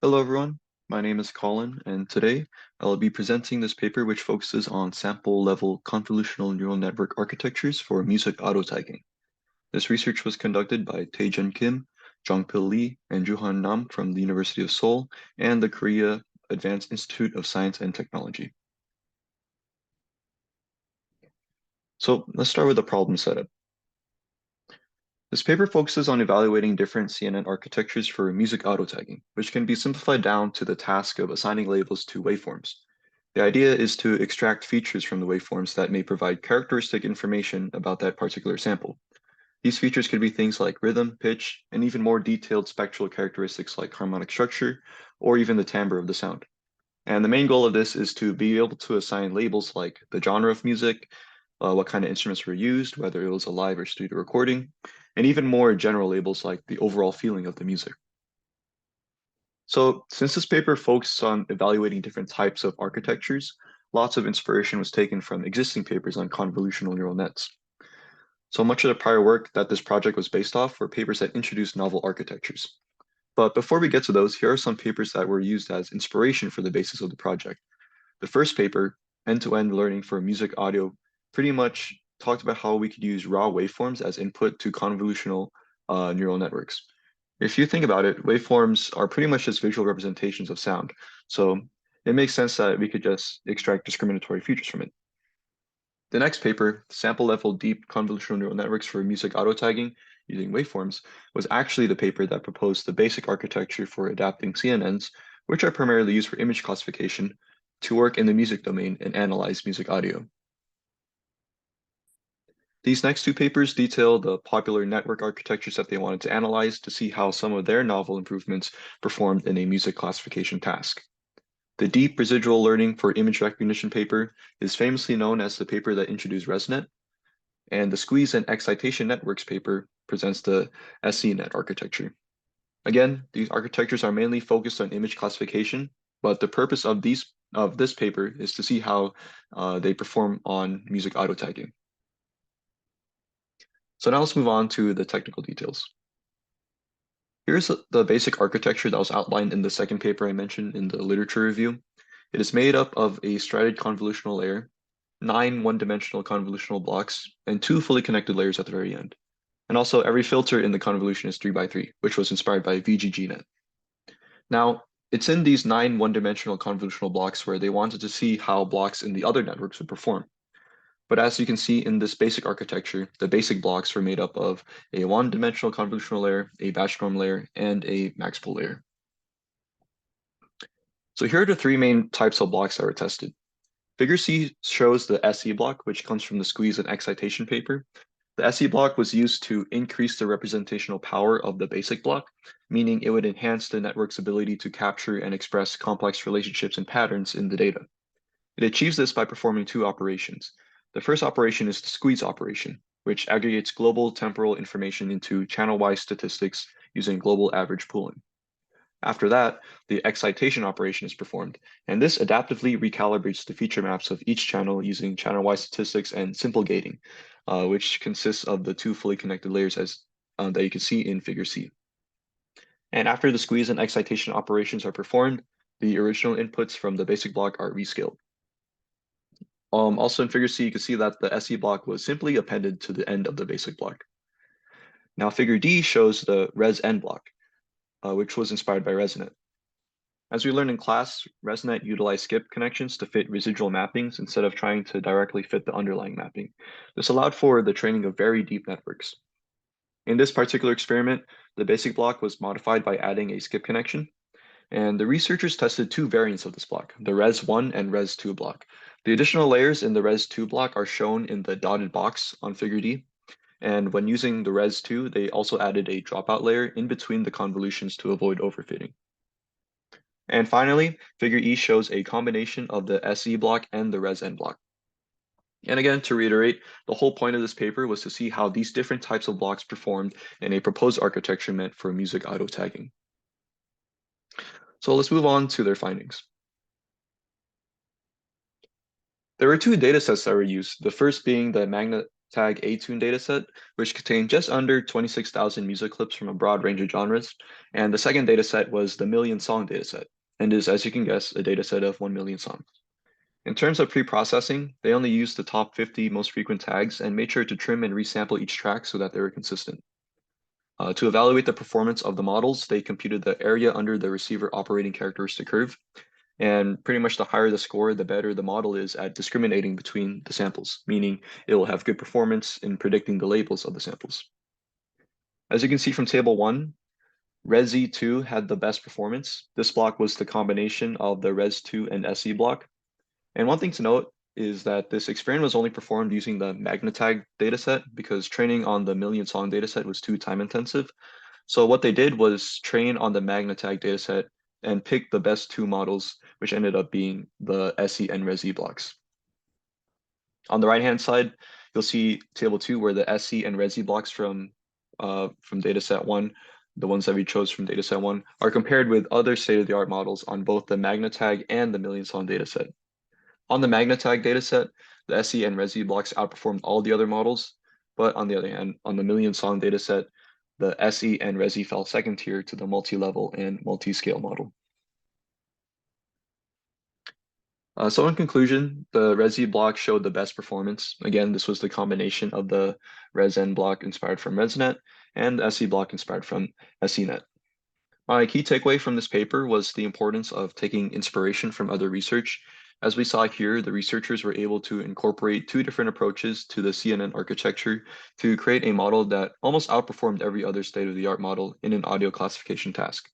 Hello everyone, my name is Colin, and today I'll be presenting this paper which focuses on sample-level convolutional neural network architectures for music auto-tagging. This research was conducted by Tae-Jun Kim, Jongpil Lee, and Juhan Nam from the University of Seoul and the Korea Advanced Institute of Science and Technology. So let's start with the problem setup. This paper focuses on evaluating different CNN architectures for music auto-tagging, which can be simplified down to the task of assigning labels to waveforms. The idea is to extract features from the waveforms that may provide characteristic information about that particular sample. These features could be things like rhythm, pitch, and even more detailed spectral characteristics like harmonic structure, or even the timbre of the sound. And the main goal of this is to be able to assign labels like the genre of music, what kind of instruments were used, whether it was a live or studio recording, and even more general labels like the overall feeling of the music. So since this paper focused on evaluating different types of architectures, lots of inspiration was taken from existing papers on convolutional neural nets. So much of the prior work that this project was based off were papers that introduced novel architectures. But before we get to those, here are some papers that were used as inspiration for the basis of the project. The first paper, End-to-End Learning for Music Audio, pretty much talked about how we could use raw waveforms as input to convolutional neural networks. If you think about it, waveforms are pretty much just visual representations of sound. So it makes sense that we could just extract discriminatory features from it. The next paper, Sample Level Deep Convolutional Neural Networks for Music Auto-Tagging using Waveforms, was actually the paper that proposed the basic architecture for adapting CNNs, which are primarily used for image classification, to work in the music domain and analyze music audio. These next two papers detail the popular network architectures that they wanted to analyze to see how some of their novel improvements performed in a music classification task. The deep residual learning for image recognition paper is famously known as the paper that introduced ResNet, and the squeeze and excitation networks paper presents the SCNet architecture. Again, these architectures are mainly focused on image classification, but the purpose of this paper is to see how they perform on music auto tagging. So now let's move on to the technical details. Here's the basic architecture that was outlined in the second paper I mentioned in the literature review. It is made up of a striated convolutional layer, 9 one-dimensional convolutional blocks, and 2 fully connected layers at the very end. And also every filter in the convolution is 3 by 3, which was inspired by VGGNet. Now, it's in these 9 one-dimensional convolutional blocks where they wanted to see how blocks in the other networks would perform. But as you can see in this basic architecture, the basic blocks were made up of a one-dimensional convolutional layer, a batch norm layer, and a max-pol layer. So here are the 3 main types of blocks that were tested. Figure C shows the SE block, which comes from the squeeze and excitation paper. The SE block was used to increase the representational power of the basic block, meaning it would enhance the network's ability to capture and express complex relationships and patterns in the data. It achieves this by performing 2 operations. The first operation is the squeeze operation, which aggregates global temporal information into channel-wise statistics using global average pooling. After that, the excitation operation is performed, and this adaptively recalibrates the feature maps of each channel using channel-wise statistics and simple gating, which consists of the 2 fully connected layers that you can see in Figure C. And after the squeeze and excitation operations are performed, the original inputs from the basic block are rescaled. Also in Figure C, you can see that the SE block was simply appended to the end of the basic block. Now Figure D shows the res-n block, which was inspired by ResNet. As we learned in class, ResNet utilized skip connections to fit residual mappings instead of trying to directly fit the underlying mapping. This allowed for the training of very deep networks. In this particular experiment, the basic block was modified by adding a skip connection, and the researchers tested 2 variants of this block, the res1 and res2 block. The additional layers in the res2 block are shown in the dotted box on Figure D, and when using the res2, they also added a dropout layer in between the convolutions to avoid overfitting. And finally, Figure E shows a combination of the SE block and the res-n block. And again, to reiterate, the whole point of this paper was to see how these different types of blocks performed in a proposed architecture meant for music auto tagging. So let's move on to their findings. There were 2 datasets that were used, the first being the tag A-tune dataset, which contained just under 26,000 music clips from a broad range of genres. And the second dataset was the million song dataset, and is, as you can guess, a dataset of 1 million songs. In terms of pre-processing, they only used the top 50 most frequent tags and made sure to trim and resample each track so that they were consistent. To evaluate the performance of the models, they computed the area under the receiver operating characteristic curve. And pretty much the higher the score, the better the model is at discriminating between the samples, meaning it will have good performance in predicting the labels of the samples. As you can see from table 1, Res-Z2 had the best performance. This block was the combination of the Res2 and SE block. And one thing to note is that this experiment was only performed using the magnetag dataset because training on the million song dataset was too time intensive. So what they did was train on the magnetag dataset and pick the best two models, which ended up being the SE and Resi blocks. On the right-hand side, you'll see table 2 where the SE and Resi blocks from dataset 1, the ones that we chose from dataset 1, are compared with other state-of-the-art models on both the magnetag and the million song dataset. On the magnetag dataset, the SE and Resi blocks outperformed all the other models, but on the other hand, on the million song dataset, the SE and Resi fell second tier to the multi-level and multi-scale model. So in conclusion, the Resi block showed the best performance. Again, this was the combination of the ResN block inspired from ResNet and the SE block inspired from SENet. My key takeaway from this paper was the importance of taking inspiration from other research. As we saw here, the researchers were able to incorporate two different approaches to the CNN architecture to create a model that almost outperformed every other state-of-the-art model in an audio classification task.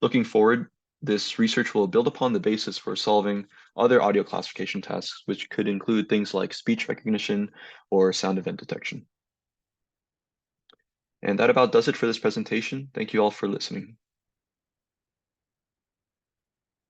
Looking forward, this research will build upon the basis for solving other audio classification tasks, which could include things like speech recognition or sound event detection. And that about does it for this presentation. Thank you all for listening.